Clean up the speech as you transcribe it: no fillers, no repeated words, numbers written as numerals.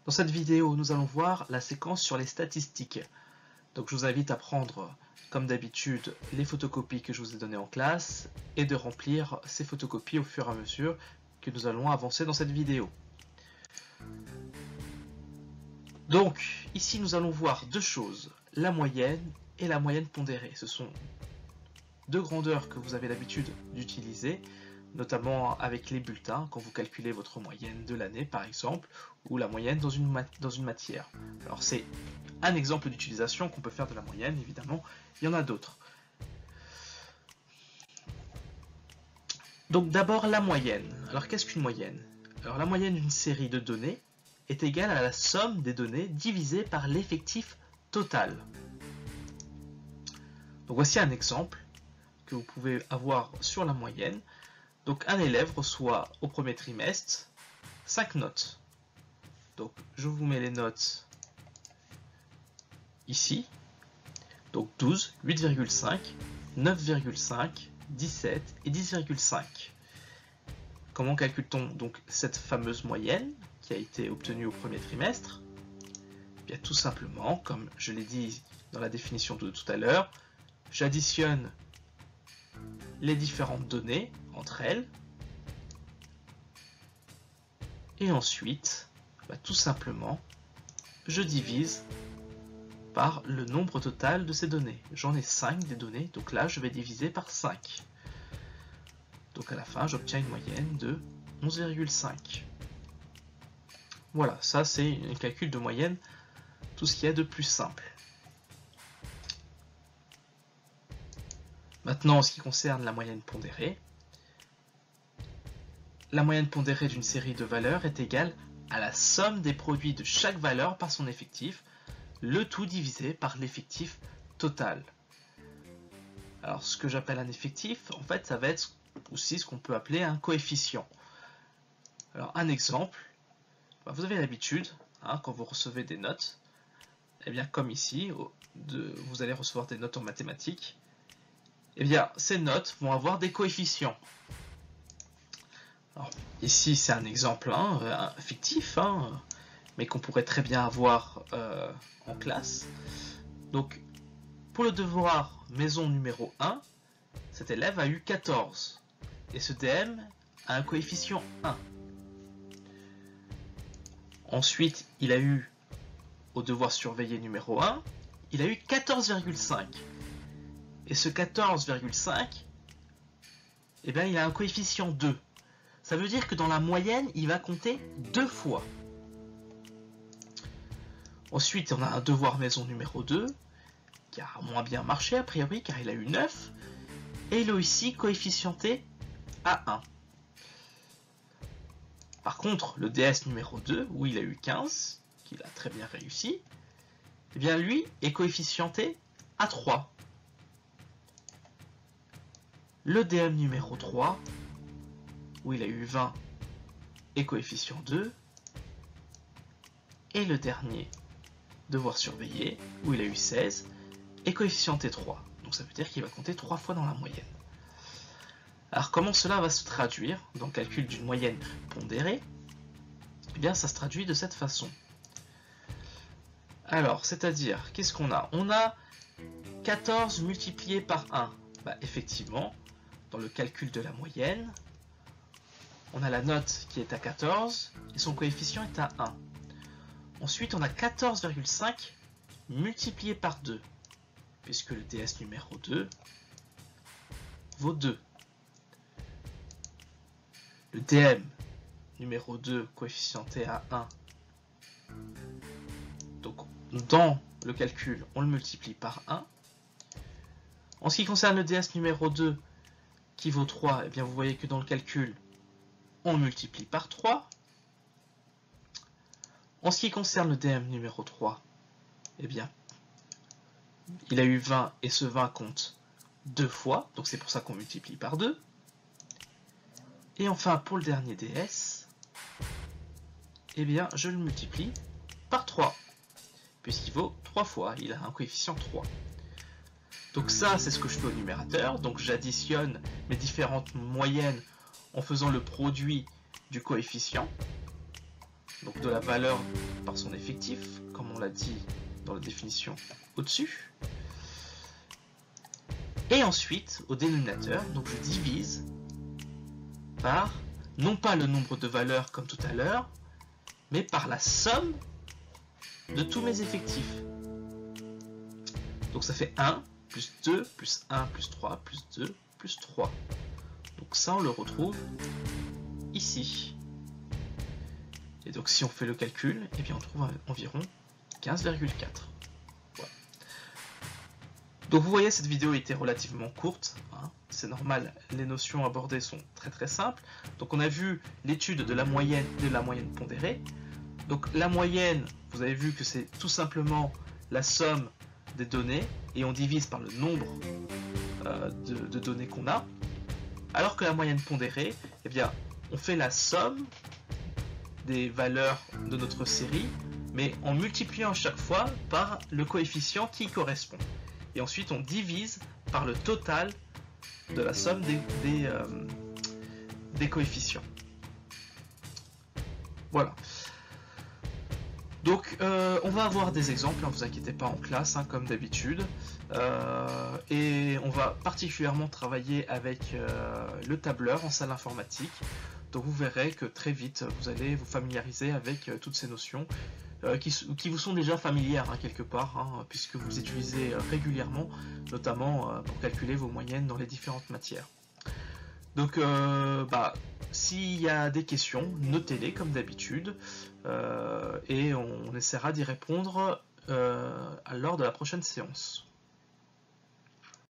Dans cette vidéo, nous allons voir la séquence sur les statistiques. Donc je vous invite à prendre, comme d'habitude, les photocopies que je vous ai données en classe et de remplir ces photocopies au fur et à mesure que nous allons avancer dans cette vidéo. Donc, ici nous allons voir deux choses, la moyenne et la moyenne pondérée. Ce sont deux grandeurs que vous avez l'habitude d'utiliser, notamment avec les bulletins, quand vous calculez votre moyenne de l'année par exemple, ou la moyenne dans une matière. Alors c'est un exemple d'utilisation qu'on peut faire de la moyenne, évidemment, il y en a d'autres. Donc d'abord la moyenne. Alors qu'est-ce qu'une moyenne? Alors la moyenne d'une série de données est égale à la somme des données divisée par l'effectif total. Donc voici un exemple que vous pouvez avoir sur la moyenne. Donc un élève reçoit au premier trimestre 5 notes. Donc je vous mets les notes ici. Donc 12, 8,5, 9,5, 17 et 10,5. Comment calcule-t-on donc cette fameuse moyenne qui a été obtenue au premier trimestre? Bien, tout simplement, comme je l'ai dit dans la définition de tout à l'heure, j'additionne les différentes données entre elles et ensuite, tout simplement, je divise par le nombre total de ces données. J'en ai 5 des données, donc là je vais diviser par 5. Donc à la fin j'obtiens une moyenne de 11,5. Voilà, ça c'est un calcul de moyenne, tout ce qu'il y a de plus simple. Maintenant, en ce qui concerne la moyenne pondérée, la moyenne pondérée d'une série de valeurs est égale à la somme des produits de chaque valeur par son effectif, le tout divisé par l'effectif total. Alors, ce que j'appelle un effectif, en fait, ça va être aussi ce qu'on peut appeler un coefficient. Alors, un exemple, vous avez l'habitude, quand vous recevez des notes, eh bien, comme ici, vous allez recevoir des notes en mathématiques. Eh bien, ces notes vont avoir des coefficients. Alors, ici, c'est un exemple fictif, mais qu'on pourrait très bien avoir en classe. Donc, pour le devoir maison numéro 1, cet élève a eu 14. Et ce DM a un coefficient 1. Ensuite, il a eu, au devoir surveillé numéro 1, il a eu 14,5. Et ce 14,5, eh bien, il a un coefficient 2. Ça veut dire que dans la moyenne, il va compter 2 fois. Ensuite, on a un devoir maison numéro 2, qui a moins bien marché a priori, car il a eu 9. Et il est aussi coefficienté à 1. Par contre, le DS numéro 2, où il a eu 15, qu'il a très bien réussi, eh bien lui est coefficienté à 3. Le DM numéro 3, où il a eu 20, est coefficient 2. Et le dernier, devoir surveiller, où il a eu 16, est coefficienté 3. Donc ça veut dire qu'il va compter 3 fois dans la moyenne. Alors comment cela va se traduire dans le calcul d'une moyenne pondérée? Eh bien ça se traduit de cette façon. Alors, c'est-à-dire, qu'est-ce qu'on a? On a 14 multiplié par 1. Effectivement, dans le calcul de la moyenne, on a la note qui est à 14 et son coefficient est à 1. Ensuite, on a 14,5 multiplié par 2, puisque le DS numéro 2 vaut 2. Le DM numéro 2 coefficienté à 1. Donc, dans le calcul, on le multiplie par 1. En ce qui concerne le DS numéro 2 qui vaut 3, eh bien vous voyez que dans le calcul, on le multiplie par 3. En ce qui concerne le DM numéro 3, eh bien, il a eu 20 et ce 20 compte 2 fois, donc c'est pour ça qu'on multiplie par 2. Et enfin, pour le dernier DS, eh bien, je le multiplie par 3, puisqu'il vaut 3 fois, il a un coefficient 3. Donc ça, c'est ce que je fais au numérateur, donc j'additionne mes différentes moyennes en faisant le produit du coefficient. donc de la valeur par son effectif, comme on l'a dit dans la définition au-dessus. Et ensuite, au dénominateur, donc je divise par, non pas le nombre de valeurs comme tout à l'heure, mais par la somme de tous mes effectifs. Donc ça fait 1, plus 2, plus 1, plus 3, plus 2, plus 3. Donc ça, on le retrouve ici. Et donc si on fait le calcul, eh bien on trouve environ 15,4. Voilà. Donc vous voyez, cette vidéo était relativement courte, hein. C'est normal, les notions abordées sont très simples. Donc on a vu l'étude de la moyenne et de la moyenne pondérée. Donc la moyenne, vous avez vu que c'est tout simplement la somme des données et on divise par le nombre de données qu'on a. Alors que la moyenne pondérée, eh bien, on fait la somme des valeurs de notre série, mais en multipliant chaque fois par le coefficient qui y correspond. Et ensuite, on divise par le total de la somme des coefficients. Voilà. Donc, on va avoir des exemples, hein, vous inquiétez pas, en classe, hein, comme d'habitude. Et on va particulièrement travailler avec le tableur en salle informatique. Donc vous verrez que très vite, vous allez vous familiariser avec toutes ces notions qui vous sont déjà familières, hein, quelque part, hein, puisque vous les utilisez régulièrement, notamment pour calculer vos moyennes dans les différentes matières. Donc, s'il y a des questions, notez-les comme d'habitude, et on essaiera d'y répondre lors de la prochaine séance.